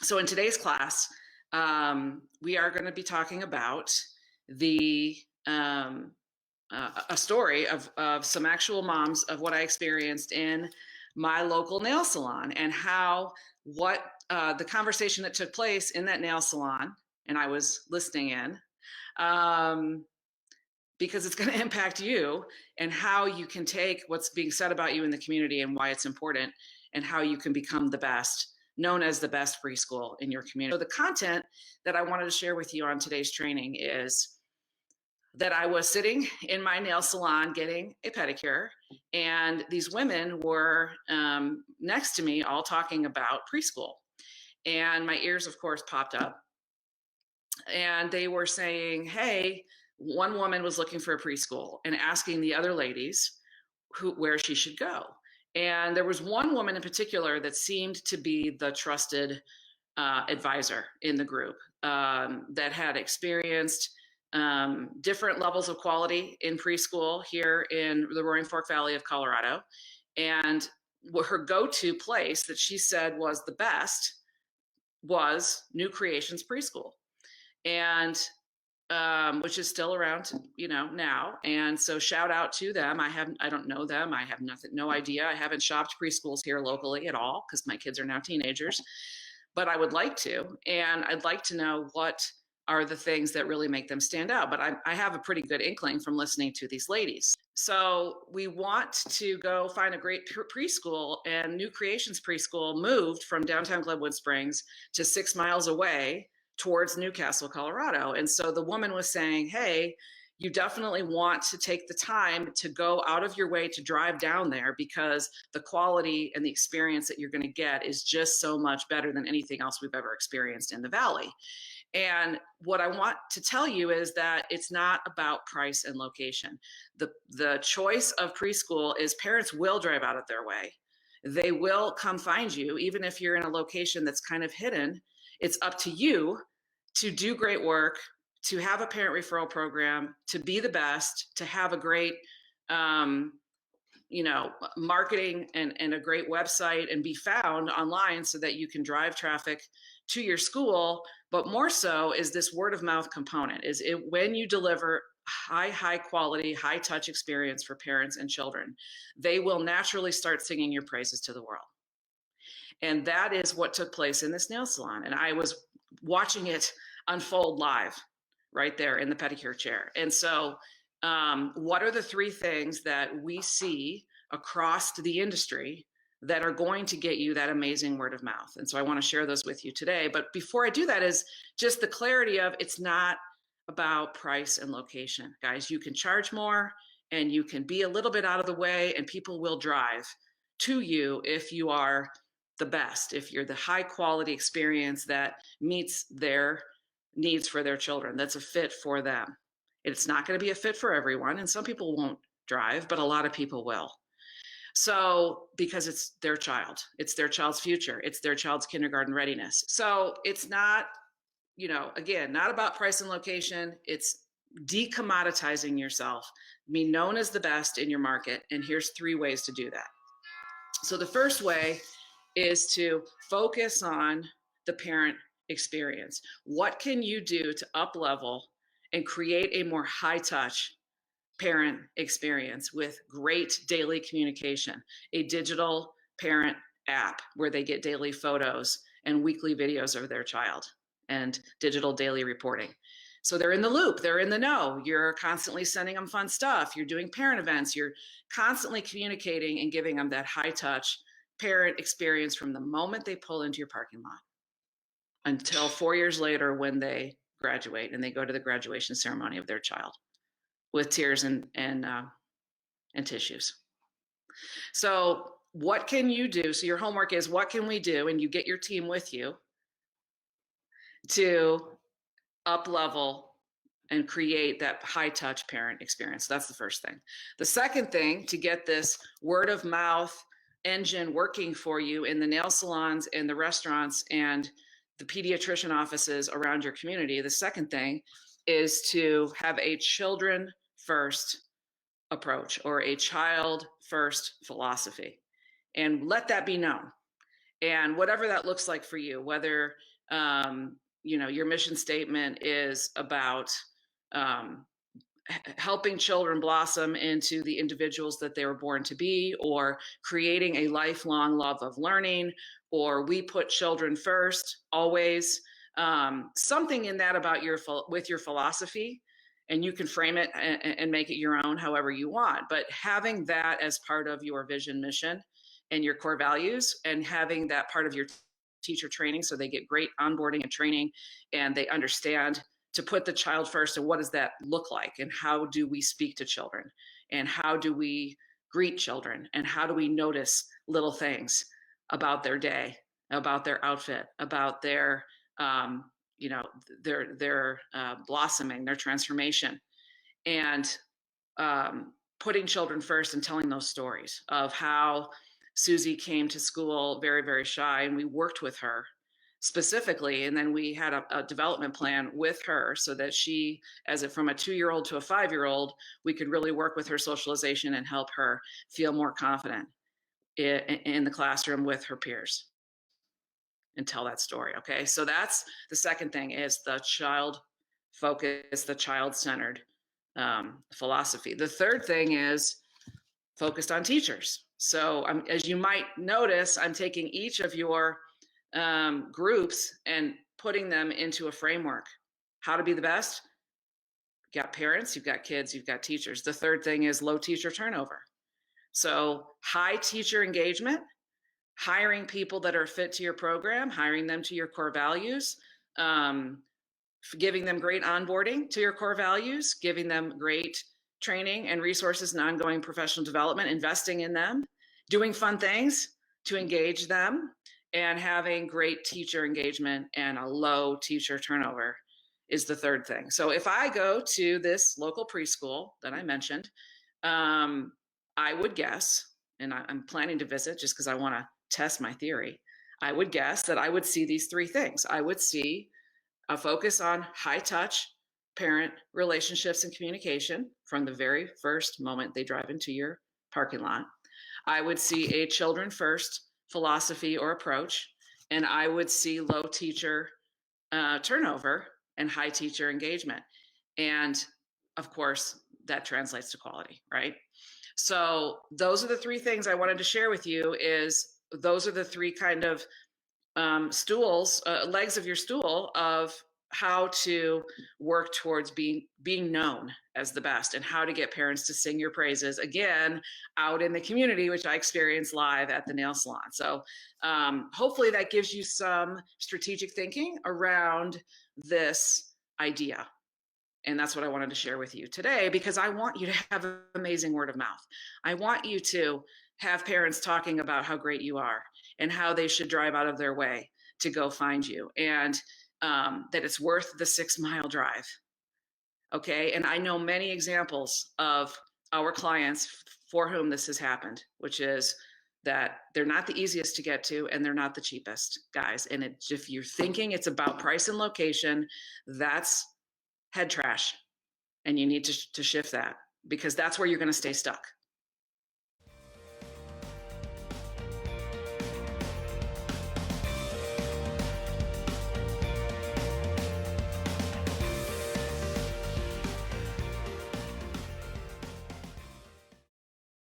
So in today's class, we are going to be talking about the a story of some actual moms of what I experienced in my local nail salon, and how the conversation that took place in that nail salon, and I was listening in, because it's going to impact you, and how you can take what's being said about you in the community and why it's important, and how you can become the best, known as the best preschool in your community. So the content that I wanted to share with you on today's training is that I was sitting in my nail salon getting a pedicure, and these women were next to me all talking about preschool. And my ears, of course, popped up. And they were saying, hey, one woman was looking for a preschool and asking the other ladies where she should go. And there was one woman in particular that seemed to be the trusted advisor in the group, that had experienced different levels of quality in preschool here in the Roaring Fork Valley of Colorado. And her go-to place that she said was the best was New Creations Preschool, and which is still around, now. And so shout out to them. I don't know them. I have no idea. I haven't shopped preschools here locally at all because my kids are now teenagers, but I would like to. And I'd like to know what are the things that really make them stand out. But I have a pretty good inkling from listening to these ladies. So we want to go find a great preschool, and New Creations Preschool moved from downtown Glenwood Springs to 6 miles away towards Newcastle, Colorado. And so the woman was saying, hey, you definitely want to take the time to go out of your way to drive down there, because the quality and the experience that you're going to get is just so much better than anything else we've ever experienced in the Valley. And what I want to tell you is that it's not about price and location. The choice of preschool is parents will drive out of their way. They will come find you, even if you're in a location that's kind of hidden. It's up to you to do great work, to have a parent referral program, to be the best, to have a great, marketing and a great website, and be found online so that you can drive traffic to your school. But more so is this word of mouth component. Is it when you deliver high quality, high touch experience for parents and children, they will naturally start singing your praises to the world. And that is what took place in this nail salon. And I was watching it unfold live right there in the pedicure chair. And so what are the three things that we see across the industry that are going to get you that amazing word of mouth? And so I want to share those with you today. But before I do that, is just the clarity of, it's not about price and location. Guys, you can charge more and you can be a little bit out of the way, and people will drive to you if you are the best, if you're the high quality experience that meets their needs for their children, that's a fit for them. It's not going to be a fit for everyone, and some people won't drive, but a lot of people will. So, because it's their child, it's their child's future, it's their child's kindergarten readiness. So it's not, again, not about price and location. It's decommoditizing yourself, be known as the best in your market. And here's 3 ways to do that. So the first way is to focus on the parent experience. What can you do to up level and create a more high touch parent experience with great daily communication? A digital parent app where they get daily photos and weekly videos of their child, and digital daily reporting. So they're in the loop, they're in the know. You're constantly sending them fun stuff. You're doing parent events. You're constantly communicating and giving them that high touch parent experience from the moment they pull into your parking lot until 4 years later when they graduate and they go to the graduation ceremony of their child with tears and tissues. So what can you do? So your homework is, what can we do? And you get your team with you to up level and create that high touch parent experience. That's the first thing. The second thing, to get this word of mouth engine working for you in the nail salons and the restaurants and the pediatrician offices around your community, the second thing is to have a children first approach, or a child first philosophy, and let that be known. And whatever that looks like for you, whether Your mission statement is about um, helping children blossom into the individuals that they were born to be, or creating a lifelong love of learning, or we put children first always. Something in that about with your philosophy, and you can frame it and make it your own however you want. But having that as part of your vision, mission, and your core values, and having that part of your teacher training so they get great onboarding and training and they understand to put the child first, and what does that look like, and how do we speak to children, and how do we greet children, and how do we notice little things about their day, about their outfit, about their blossoming, their transformation, and putting children first and telling those stories of how Susie came to school very, very shy, and we worked with her specifically, and then we had a development plan with her so that she, from a 2-year-old to a 5-year-old, we could really work with her socialization and help her feel more confident in the classroom with her peers and tell that story. Okay, so that's the second thing, is the child focus, the child-centered philosophy. The third thing is focused on teachers. So as you might notice, I'm taking each of your groups and putting them into a framework. How to be the best? You've got parents, you've got kids, you've got teachers. The third thing is low teacher turnover. So high teacher engagement, hiring people that are fit to your program, hiring them to your core values, giving them great onboarding to your core values, giving them great training and resources and ongoing professional development, investing in them, doing fun things to engage them, and having great teacher engagement and a low teacher turnover is the third thing. So if I go to this local preschool that I mentioned, I would guess, and I'm planning to visit just because I want to test my theory, I would guess that I would see these three things. I would see a focus on high touch parent relationships and communication from the very first moment they drive into your parking lot. I would see a children first philosophy or approach, and I would see low teacher turnover and high teacher engagement. And of course, that translates to quality, right? So those are the three things I wanted to share with you. Is those are the three kind of stools, legs of your stool of how to work towards being known as the best, and how to get parents to sing your praises again out in the community, which I experienced live at the nail salon. So hopefully that gives you some strategic thinking around this idea. And that's what I wanted to share with you today, because I want you to have an amazing word of mouth. I want you to have parents talking about how great you are and how they should drive out of their way to go find you, and that it's worth the 6-mile drive. Okay. And I know many examples of our clients for whom this has happened, which is that they're not the easiest to get to and they're not the cheapest, guys. And if you're thinking it's about price and location, that's head trash, and you need to shift that, because that's where you're going to stay stuck.